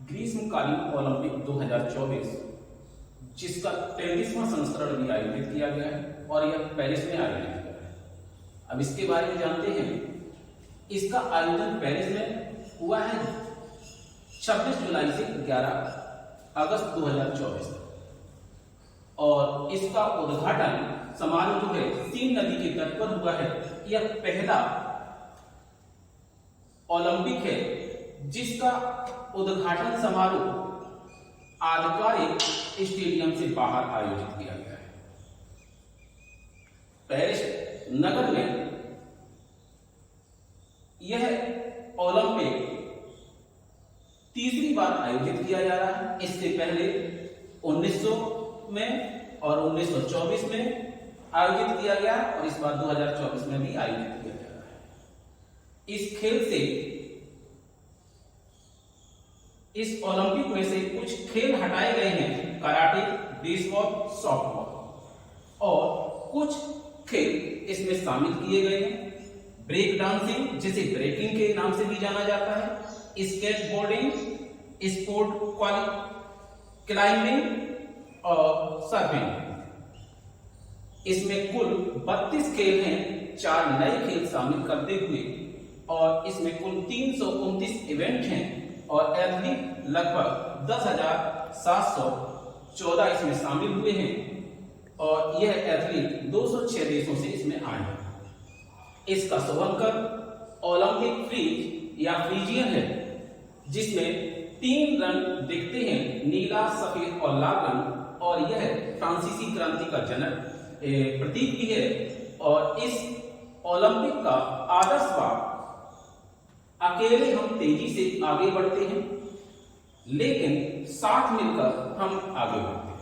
ग्रीष्मकालीन ओलंपिक 2024 जिसका 33वां संस्करण भी आयोजित किया गया है और यह पेरिस में आयोजित किया गया है। अब इसके बारे में जानते हैं। इसका आयोजन पेरिस में हुआ है 26 जुलाई से 11 अगस्त 2024 तक और इसका उद्घाटन समारोह जो है सीन नदी के तट पर हुआ है। यह पहला ओलंपिक है जिसका उद्घाटन समारोह आधिकारिक स्टेडियम से बाहर आयोजित किया गया है। पेरिस नगर में यह ओलंपिक तीसरी बार आयोजित किया जा रहा है। इससे पहले 1900 में और 1924 में आयोजित किया गया और इस बार 2024 में भी आयोजित किया जा रहा है। इस खेल से इस ओलंपिक में से कुछ खेल हटाए गए हैं, कराटे, बेसबॉल, सॉफ्टबॉल और कुछ खेल इसमें शामिल किए गए हैं। ब्रेक डांसिंग जिसे ब्रेकिंग के नाम से भी जाना जाता है, स्केटबोर्डिंग, स्पोर्ट क्लाइंबिंग और सर्फिंग। इसमें कुल 32 खेल हैं, 4 नए खेल शामिल करते हुए और इसमें कुल 329 इवेंट हैं और एथलीट लगभग 10,714 इसमें शामिल हुए हैं और यह एथलीट 206 देशों से इसमें आए हैं। इसका शुभंकर ओलंपिक फ्रीज या फ्रीजियन है जिसमें 3 रंग दिखते हैं, नीला, सफेद और लाल रंग, और यह फ्रांसीसी क्रांति का जनक प्रतीक भी है। और इस ओलंपिक का आदर्श वाक्य अकेले हम तेजी से आगे बढ़ते हैं लेकिन साथ मिलकर हम आगे बढ़ते हैं।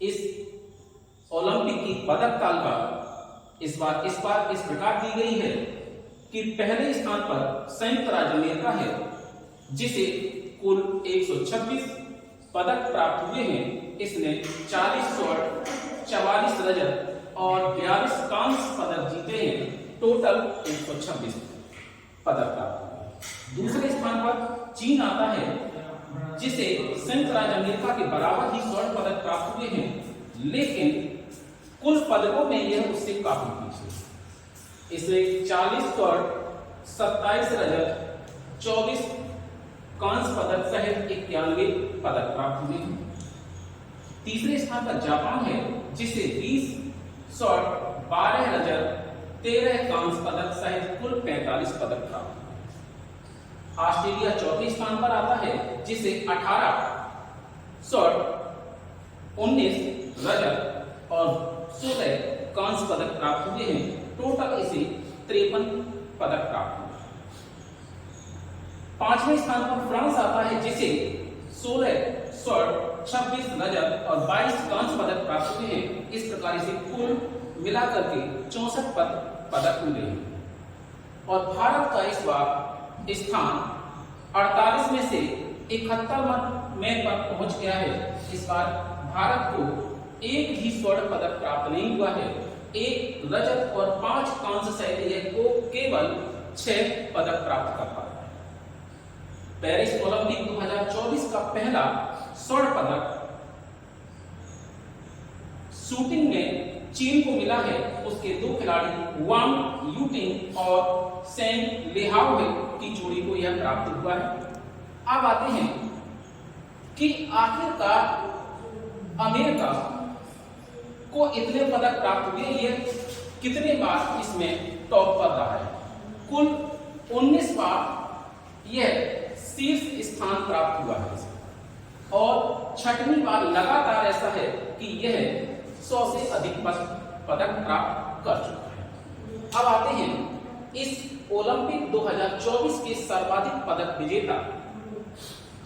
इस ओलंपिक की पदक तालिका इस बार इस प्रकार दी गई है कि पहले स्थान पर संयुक्त राज्य अमेरिका है जिसे कुल 126 पदक प्राप्त हुए हैं। इसने 40 स्वर्ण, 44 रजत और 42 कांस्य पदक जीते हैं। टोटल 126 पदक प्राप्त हुए। दूसरे स्थान पर चीन आता है जिसे संयुक्त राज्य अमेरिका के बराबर ही स्वर्ण पदक प्राप्त हुए हैं लेकिन कुल पदकों में यह उससे काफी पीछे। इसे 40 स्वर्ण, 27 रजत, 24 कांस्य पदक सहित 91 पदक प्राप्त हुए हैं। तीसरे स्थान पर जापान है जिसे 20 स्वर्ण, 12 रजत, 13 कांस्य पदक सहित कुल 45 पदक प्राप्त हुए। ऑस्ट्रेलिया चौथे स्थान पर आता है जिसे 18 स्वर्ण, 19 रजत और 16 कांस्य पदक प्राप्त हुए हैं। टोटल इसे 53 पदक प्राप्त हुए। पांचवें स्थान पर फ्रांस आता है जिसे 16 स्वर्ण, 26 रजत और 22 कांस्य पदक प्राप्त हुए हैं। इस प्रकार से कुल मिलाकर के 64 पदक मिले हैं और भारत का इस बार स्थान 48 में से 71 में पर पहुंच गया है। इस बार भारत को एक भी स्वर्ण पदक प्राप्त नहीं हुआ है, 1 रजत और 5 कांस्य सहित यह को केवल 6 पदक प्राप्त कर पाया है। पेरिस ओलंपिक 2024 का पहला स्वर्ण पदक शूटिंग में चीन को मिला है। उसके 2 खिलाड़ी वांग यूटिंग और सेंग लेहाओ की जोड़ी को यह प्राप्त हुआ है। अब आते हैं कि आखिरकार अमेरिका को इतने पदक प्राप्त हुए, यह कितने बार इसमें टॉप पर रहा है। कुल 19 बार यह शीर्ष स्थान प्राप्त हुआ है और 6वीं बार लगातार ऐसा है कि यह 100 से अधिक पदक प्राप्त कर चुका है। अब आते हैं इस ओलंपिक 2024 के सर्वाधिक पदक विजेता।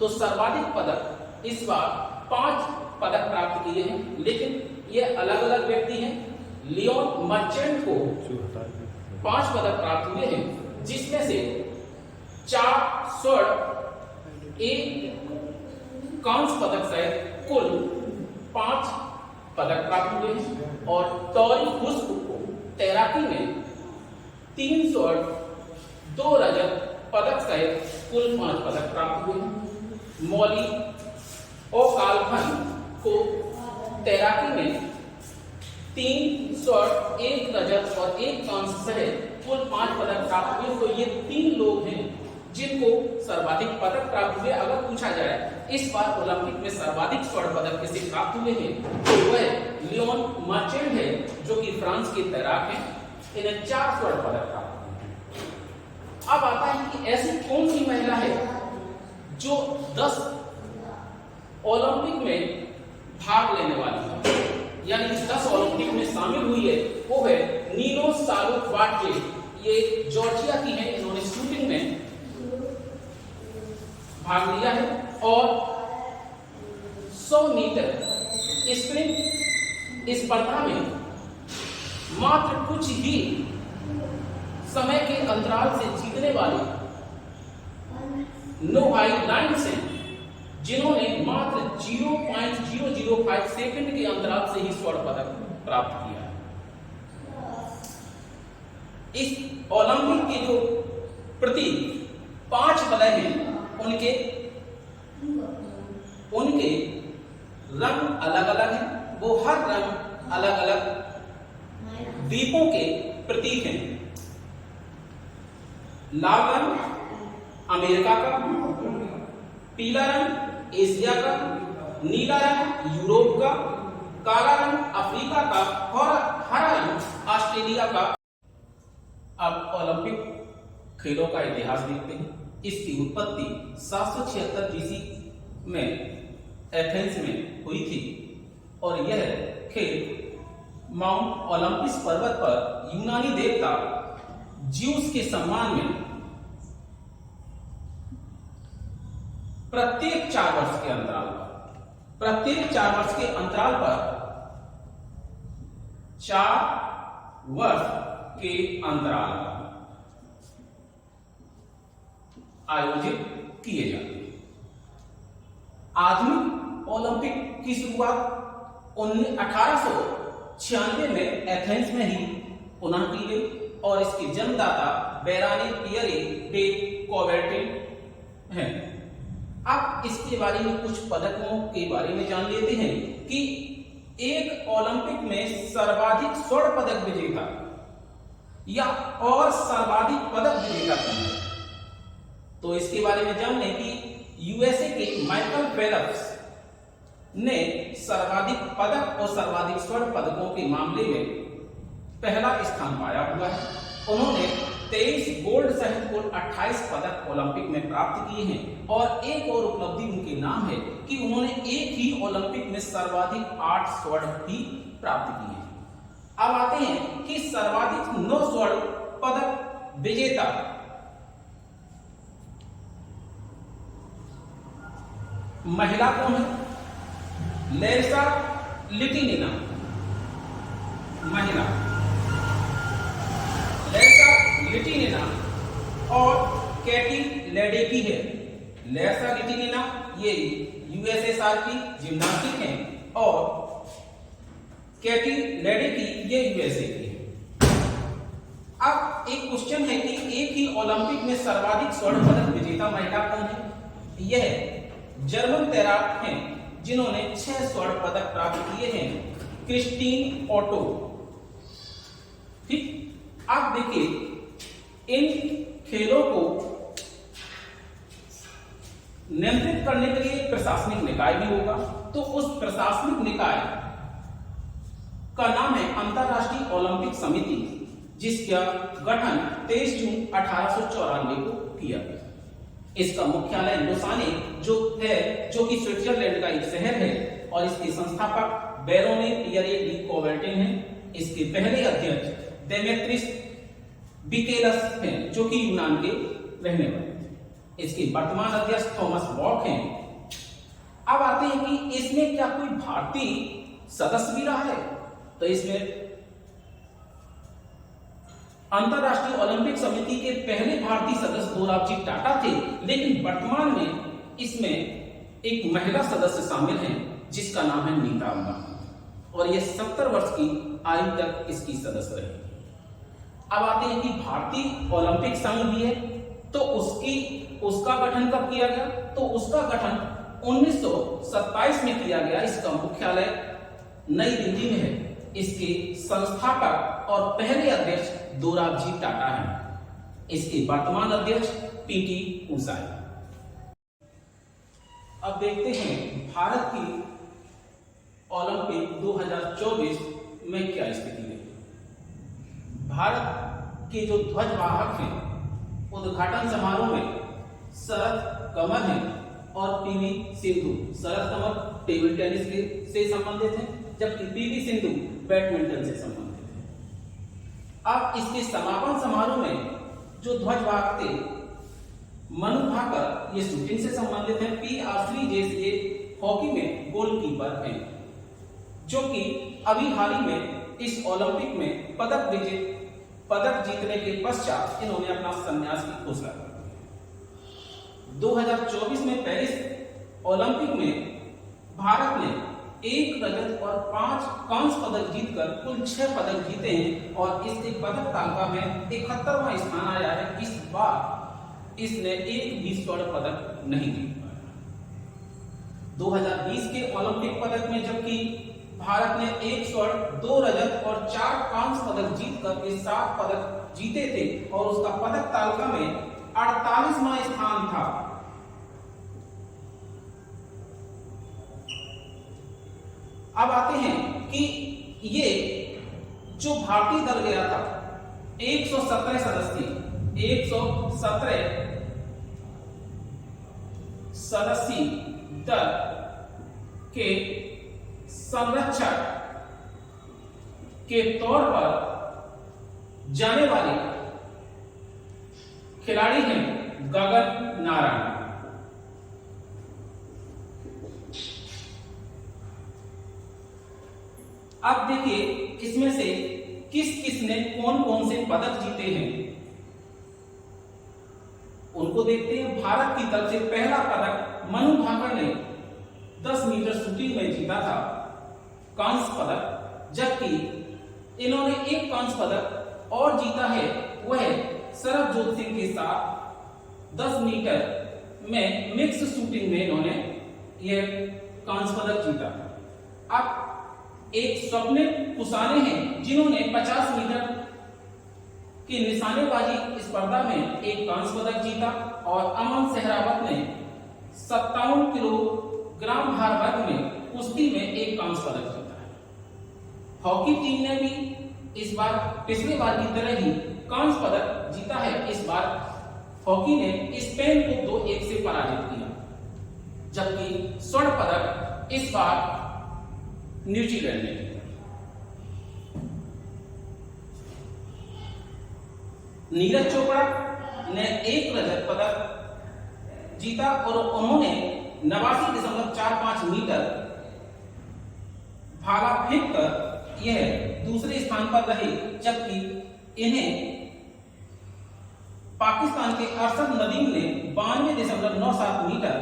तो सर्वाधिक पदक इस बार 5 पदक प्राप्त किए हैं लेकिन ये अलग अलग व्यक्ति हैं। लियोन मर्चेंट को 5 पदक प्राप्त हुए हैं जिसमें से 4 स्वर्ण, 1 कांस्य पदक सहित कुल 5 पदक प्राप्त हुए हैं और टॉरी हुस्क को तैराकी में 3 स्वर्ण, 2 रजत पदक सहित कुल 5 पदक प्राप्त हुए हैं। मौली ओकालभन को तैराकी में 3 स्वर्ण, 1 रजत और 1 कांस्य सहित कुल 5 पदक प्राप्त हुए। तो ये 3 लोग हैं जिनको सर्वाधिक पदक प्राप्त हुए। अगर पूछा जाए इस बार ओलंपिक में सर्वाधिक स्वर्ण पदक किसे प्राप्त हुए हैं तो वह लियोन मार्चेंट है, जो कि फ्रांस के तैराक हैं। इन्हें 4 स्वर्ण पदक प्राप्त हुए हैं। अब आता है कि ऐसी कौन सी महिला है जो 10 ओलंपिक में भाग लेने वाली है, यानी 10 ओलंपिक में शामिल हुई है। वो है नीनो सालुक-वाटजे। ये जॉर्जिया की है। इन्होंने शूटिंग में भाग लिया है और 100 मीटर स्प्रिंट स्पर्धा में मात्र कुछ ही समय के अंतराल से जीतने वाली नोहाई लाइन से, जिन्होंने मात्र 0.005 सेकंड के अंतराल से ही स्वर्ण पदक प्राप्त किया है। इस ओलंपिक के जो प्रतीक 5 वलय हैं, उनके रंग अलग अलग हैं। वो हर रंग अलग अलग द्वीपों के प्रतीक हैं। लाल रंग अमेरिका का, पीला रंग एशिया का, नीला रंग यूरोप का, काला रंग अफ्रीका का और हरा रंग ऑस्ट्रेलिया का। अब ओलंपिक खेलों का इतिहास देखते हैं। इसकी उत्पत्ति 776 BC में एथेंस में हुई थी और यह खेल माउंट ओलंपस पर्वत पर यूनानी देवता ज्यूस के सम्मान में प्रत्येक 4 वर्ष के अंतराल पर 4 वर्ष के अंतराल पर आयोजित किए जाते हैं। आधुनिक ओलंपिक की शुरुआत 1896 में एथेंस में ही पुनः की गई और इसके जन्मदाता बेरानी पियरे डे कॉबर्टिन हैं। अब इसके बारे में कुछ पदकों के बारे में जान लेते हैं कि एक ओलंपिक में सर्वाधिक स्वर्ण पदक विजेता या और सर्वाधिक पदक विजेता कौन है। तो इसके बारे में जान लें कि यूएसए के माइकल फेल्प्स ने सर्वाधिक पदक और सर्वाधिक स्वर्ण पदकों के मामले में पहला स्थान पाया हुआ है। उन्होंने 23 गोल्ड सहित कुल 28 पदक ओलंपिक में प्राप्त किए हैं और एक और उपलब्धि उनके नाम है कि उन्होंने एक ही ओलंपिक में सर्वाधिक 8 स्वर्ण भी प्राप्त किए हैं। अब आते हैं कि सर्वाधिक 9 स्वर्ण पदक विजेता महिला कौन है। लेरसा लिटिनिना महिला, लेरसा लिटिनिना और कैटी लेडेकी है। लेरसा लिटिनिना ये यूएसएसआर की जिम्नास्टिक है और कैटी लेडेकी ये यूएसए की है। अब एक क्वेश्चन है कि एक ही ओलंपिक में सर्वाधिक स्वर्ण पदक विजेता महिला कौन है। यह जर्मन तैराक हैं जिन्होंने 6 स्वर्ण पदक प्राप्त किए हैं, क्रिस्टीन ओटो। ठीक, आप देखिए इन खेलों को नियंत्रित करने के लिए प्रशासनिक निकाय भी होगा। तो उस प्रशासनिक निकाय का नाम है अंतरराष्ट्रीय ओलंपिक समिति, जिसका गठन 23 जून 1894 को किया गया। इसका मुख्यालय लोसाने जो कि स्विट्जरलैंड का एक शहर है और इसके संस्थापक बेरोने पियरे डी कॉबर्टिन हैं। इसके पहले अध्यक्ष डेमेट्रिस बिकेलस हैं जो कि यूनान के रहने वाले हैं। इसके वर्तमान अध्यक्ष थॉमस बॉक हैं। अब आते हैं कि इसमें क्या कोई भारतीय सदस्य भी रहा है। तो इसमें अंतरराष्ट्रीय ओलंपिक समिति के पहले भारतीय सदस्य दोराबजी टाटा थे, लेकिन वर्तमान में इसमें एक महिला सदस्य शामिल हैं जिसका नाम है नीता अंबानी और यह 70 वर्ष की आयु तक इसकी सदस्य रही। अब आते हैं कि भारतीय ओलंपिक संघ भी है तो उसका गठन कब किया गया? तो उसका गठन 1927 में किया गया। इसका मुख्यालय नई दिल्ली में है। इसके संस्थापक और पहले अध्यक्ष दोराबजी टाटा हैं। इसके वर्तमान अध्यक्ष पीटी ऊषा है। अब देखते हैं भारत की ओलंपिक 2024 में क्या स्थिति है। भारत के जो ध्वजवाहक हैं उद्घाटन समारोह में शरद कमल हैं और पीवी सिंधु। शरद कमल टेबल टेनिस से संबंधित हैं, जबकि पीवी सिंधु बैडमिंटन से संबंधित है। अब इसके समापन समारोह में जो ध्वजवाहक थे मनु भाकर, ये शूटिंग से संबंधित हैं। पी आश्री जैसे हॉकी में गोलकीपर हैं, जो कि अभी हाल ही में इस ओलंपिक में पदक जीतने के पश्चात इन्होंने अपना संन्यास की घोषणा कर दी। 2024 में पेरिस ओलंपिक में भारत ने 1 रजत और 5 कांस्य पदक जीतकर कुल 6 पदक जीते हैं और इसके पदक तालिका में 71वां स्थान आया है। इस बार इसने एक भी स्वर्ण पदक नहीं जीत पाया। 2020 के ओलंपिक पदक में जबकि भारत ने 1 स्वर्ण, 2 रजत और 4 कांस्य पदक जीतकर के 7 पदक जीते थे और उसका पदक तालिका में 48वां स्थान था। अब आते हैं कि ये जो भारतीय दल गया था 117 सदस्यीय दल के संरक्षक के तौर पर जाने वाले खिलाड़ी हैं गगन नारायण। अब देखिए इसमें से किस ने कौन से पदक जीते हैं उनको देखते हैं। भारत की तरफ से पहला पदक मनु भाकर ने 10 मीटर शूटिंग में जीता था, कांस्य पदक, जबकि इन्होंने एक कांस्य पदक और जीता है, वह सरबजोत सिंह के साथ 10 मीटर में मिक्स शूटिंग में इन्होंने यह कांस्य पदक जीता। अब एक स्वप्निल कुसाने हैं जिन्होंने 50 मीटर की निशानेबाजी स्पर्धा में एक कांस्य पदक जीता और अमन सहरावत ने 57 किलोग्राम भार वर्ग में कुश्ती में एक कांस्य पदक जीता है। हॉकी टीम ने भी इस बार पिछले बार की तरह ही कांस्य पदक जीता है। इस बार हॉकी ने स्पेन को 2-1 से पराजित किया, जबकि स्वर्ण पदक इस बार न्यूजीलैंड ने जीता। नीरज चोपड़ा ने 1 रजत पदक जीता और उन्होंने 89.45 मीटर भाला फेंक कर यह दूसरे स्थान पर रहे, जबकि इन्हें पाकिस्तान के अरशद नदीम ने 92.97 मीटर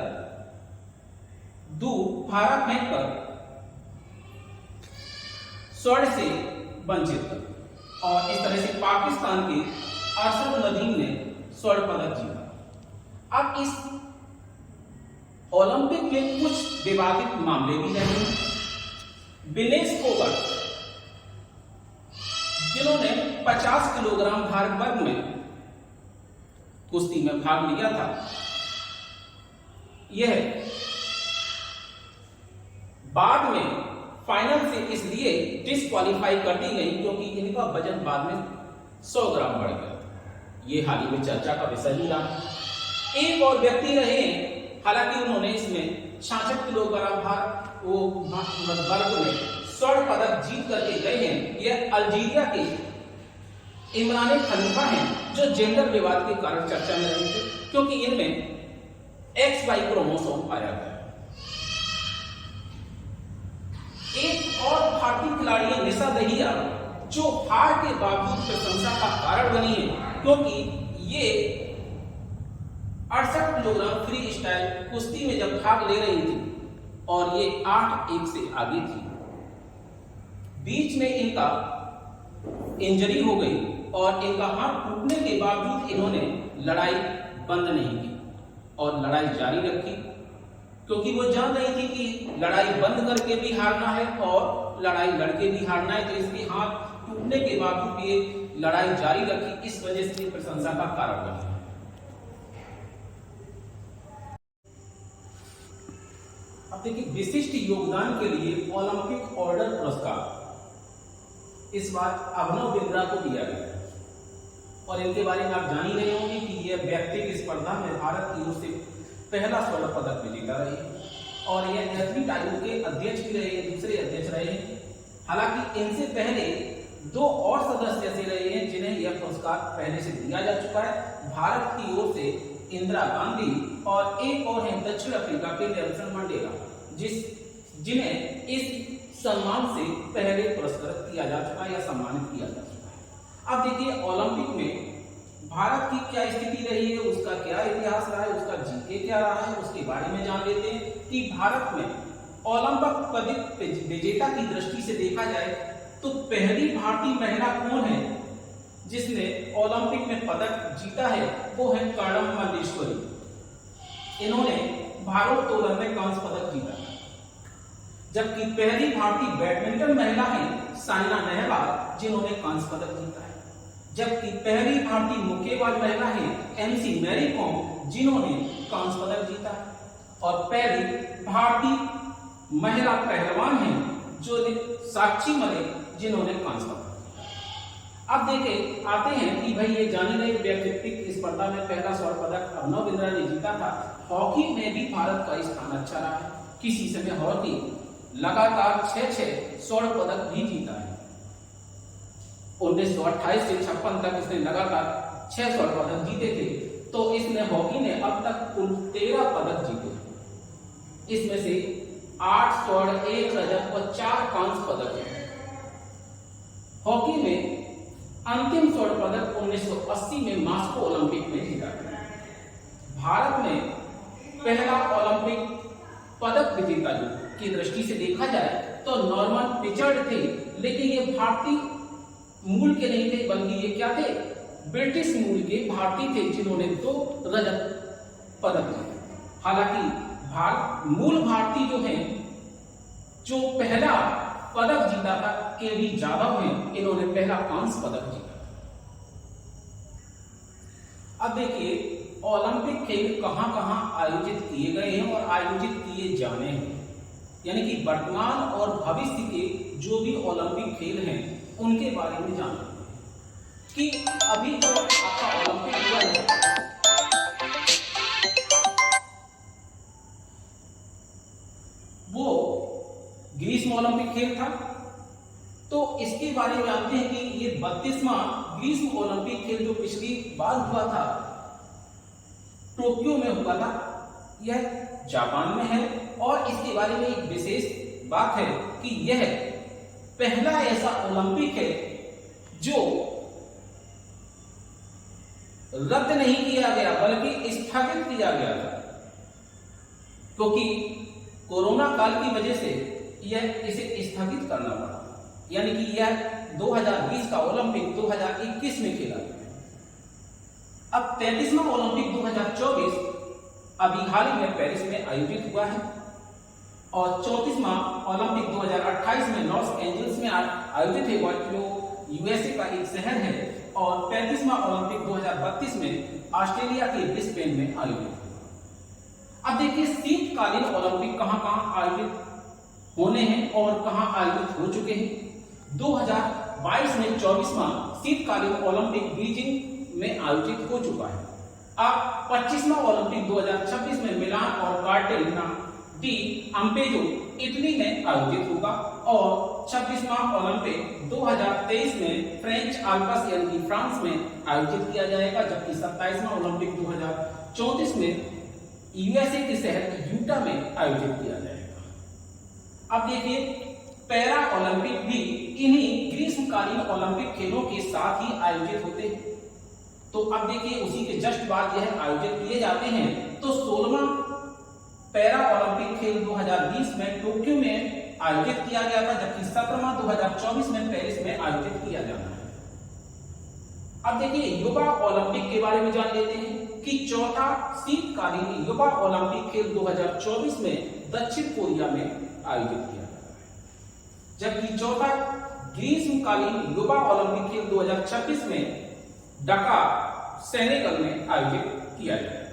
दूर भाला फेंक कर स्वर्ण से वंचित कर और इस तरह से पाकिस्तान के अरशद नदीम ने स्वर्ण पदक जीता। अब इस ओलंपिक में कुछ विवादित मामले भी रहे। विनेश फोगाट जिन्होंने 50 किलोग्राम भार वर्ग में कुश्ती में भाग लिया था, यह बाद में फाइनल से इसलिए डिस्क्वालीफाई कर दी गई क्योंकि इनका वजन बाद में 100 ग्राम बढ़ गया। ये हाल ही में चर्चा का विषय ही रहा। एक और व्यक्ति रहे, हालांकि उन्होंने इसमें 66 किलोग्राम भार वर्ग में स्वर्ण पदक जीत करके गए हैं। यह अल्जीरिया के इमरान खलीफा हैं, जो जेंडर विवाद के कारण चर्चा में रहे थे क्योंकि इनमें XY क्रोमोसोम पाया गया। एक और भारतीय खिलाड़ी है निशा दहिया, जो हार के बावजूद प्रशंसा का कारण बनी है क्योंकि ये 68 किलोग्राम फ्री स्टाइल कुश्ती में जब भाग ले रही थी और ये 8-1 से आगे थी। बीच में इनका इंजरी हो गई और इनका हाथ टूटने के बावजूद इन्होंने लड़ाई बंद नहीं की और लड़ाई जारी रखी, क्योंकि वो जान रही थी कि लड़ाई बंद करके भी हारना है और लड़ाई लड़के भी हारना है, तो इसके हाथ टूटने के बावजूद ये लड़ाई जारी रखी। इस वजह से ये प्रशंसा का कारण बनी। अब देखिए, विशिष्ट योगदान के लिए ओलंपिक ऑर्डर पुरस्कार इस बार अभिनव बिंद्रा को दिया गया है और इनके बारे में आप जान ही रहे होंगे कि यह व्यक्तिगत स्पर्धा में भारत की ओर से पहला स्वर्ण पदक विजेता रहे और यह एथलीट आयोग के अध्यक्ष भी रहे, दूसरे अध्यक्ष रहे हैं। हालांकि इनसे पहले 2 और सदस्य ऐसे रहे हैं जिन्हें यह पुरस्कार पहले से दिया जा चुका है। भारत की ओर से इंदिरा गांधी और एक और है दक्षिण अफ्रीका के नेल्सन मंडेला, जिन्हें इस सम्मान से पहले पुरस्कृत किया जा चुका है या सम्मानित किया जा चुका है। अब देखिए, ओलंपिक में भारत की क्या स्थिति रही है, उसका क्या इतिहास रहा है, उसका जीके क्या रहा है, उसके बारे में जान लेते हैं कि भारत में ओलंपिक पदक विजेता की दृष्टि से देखा जाए तो पहली भारतीय महिला कौन है जिसने ओलंपिक में पदक जीता है, वो है कर्णम मल्लेश्वरी। इन्होंने भारोत्तोलन में कांस्य पदक जीता। जबकि पहली भारतीय बैडमिंटन महिला है साइना नेहवाल, जिन्होंने कांस्य पदक जीता है। जबकि पहली भारतीय मुक्केबाज महिला है एमसी मैरी कॉम, जिन्होंने कांस्य पदक जीता है। और पहली भारतीय महिला पहलवान है जो साक्षी मलिक, जिन्होंने कांस्य पदक। अब देखें, आते हैं कि भाई ये जानी गई व्यक्तिगत स्पर्धा में पहला स्वर्ण पदक अभिनव बिंद्रा ने जीता था। हॉकी में भी भारत का स्थान अच्छा रहा है। किसी समय हॉकी लगातार 6 स्वर्ण पदक भी जीता है। 1928 से 56 तक इसने लगातार 6 स्वर्ण पदक जीते थे। तो इसने हॉकी ने अब तक कुल 13 पदक जीते। इसमें से 8 स्वर्ण, 1 रजत और 4 कांस्य पदक है। हॉकी में अंतिम स्वर्ण पदक 1980 में मॉस्को ओलंपिक में जीता गया। भारत में पहला ओलंपिक पदक विजेता की दृष्टि से देखा जाए तो नॉर्मन पिचर्ड थे, लेकिन ये भारतीय मूल के नहीं थे, बल्कि ये क्या थे, ब्रिटिश मूल के भारतीय थे, जिन्होंने 2 रजत पदक जीते। हालांकि मूल भारतीय जो हैं, जो पहला पदक जीता था केवी जाधव हैं, इन्होंने पहला कांस्य पदक जीता। अब देखिए, ओलंपिक खेल कहां कहां आयोजित किए गए हैं और आयोजित किए जाने हैं, यानी कि वर्तमान और भविष्य के जो भी ओलंपिक खेल हैं उनके बारे में जानते हैं कि अभी जो आपका ओलंपिक हुआ है वो ग्रीष्म ओलंपिक खेल था। तो इसके बारे में जानते हैं कि ये 32वां ग्रीष्म ओलंपिक खेल जो पिछली बार हुआ था टोक्यो में हुआ था, यह जापान में है। और इसके बारे में एक विशेष बात है कि यह पहला ऐसा ओलंपिक है जो रद्द नहीं किया गया बल्कि स्थगित किया गया था, क्योंकि कोरोना काल की वजह से यह इसे स्थगित करना पड़ा। यानी कि यह 2020 का ओलंपिक 2021 में खेला गया। अब 33वां ओलंपिक 2024 अभी हाल ही में पेरिस में आयोजित हुआ है और 34वां ओलंपिक 2028 में लॉस एंजल्स में आयोजित है, जो यूएसए का एक शहर है। और 35वां ओलंपिक 2032 में ऑस्ट्रेलिया के ब्रिस्बेन में आयोजित हुआ। अब देखिए, शीतकालीन ओलंपिक कहां कहां आयोजित होने हैं और कहां आयोजित हो चुके हैं। 2022 में 24वां शीतकालीन ओलंपिक बीजिंग में आयोजित हो चुका है। अब 25वां ओलंपिक 2026 में मिलान और कार्टेलिना डी अम्पेजो इटली में आयोजित होगा और 26वां ओलंपिक 2023 में फ्रेंच आल्प्स यानी कि फ्रांस में आयोजित किया जाएगा। जबकि 27वां ओलंपिक 2034 में यूएसए के शहर यूटा में आयोजित किया जाएगा। अब देखिए, पैरा ओलंपिक भी इन्हीं ग्रीष्मकालीन ओलंपिक खेलों के साथ ही आयोजित होते हैं। तो अब देखिए, उसी के जस्ट बाद यह आयोजित किए जाते हैं। तो 16वां पैरा ओलंपिक खेल 2020 में टोक्यो में आयोजित किया गया था, जबकि 17वां 2024 में पेरिस में आयोजित किया जाना है। अब देखिए, युवा ओलंपिक के बारे में जान लेते हैं कि चौथा शीतकालीन युवा ओलंपिक खेल 2024 में दक्षिण कोरिया में आयोजित किया जा रहा है, जबकि चौथा ग्रीष्मकालीन युवा ओलंपिक खेल 2026 में ढाका सेनेगल में आयोजित किया जाएगा।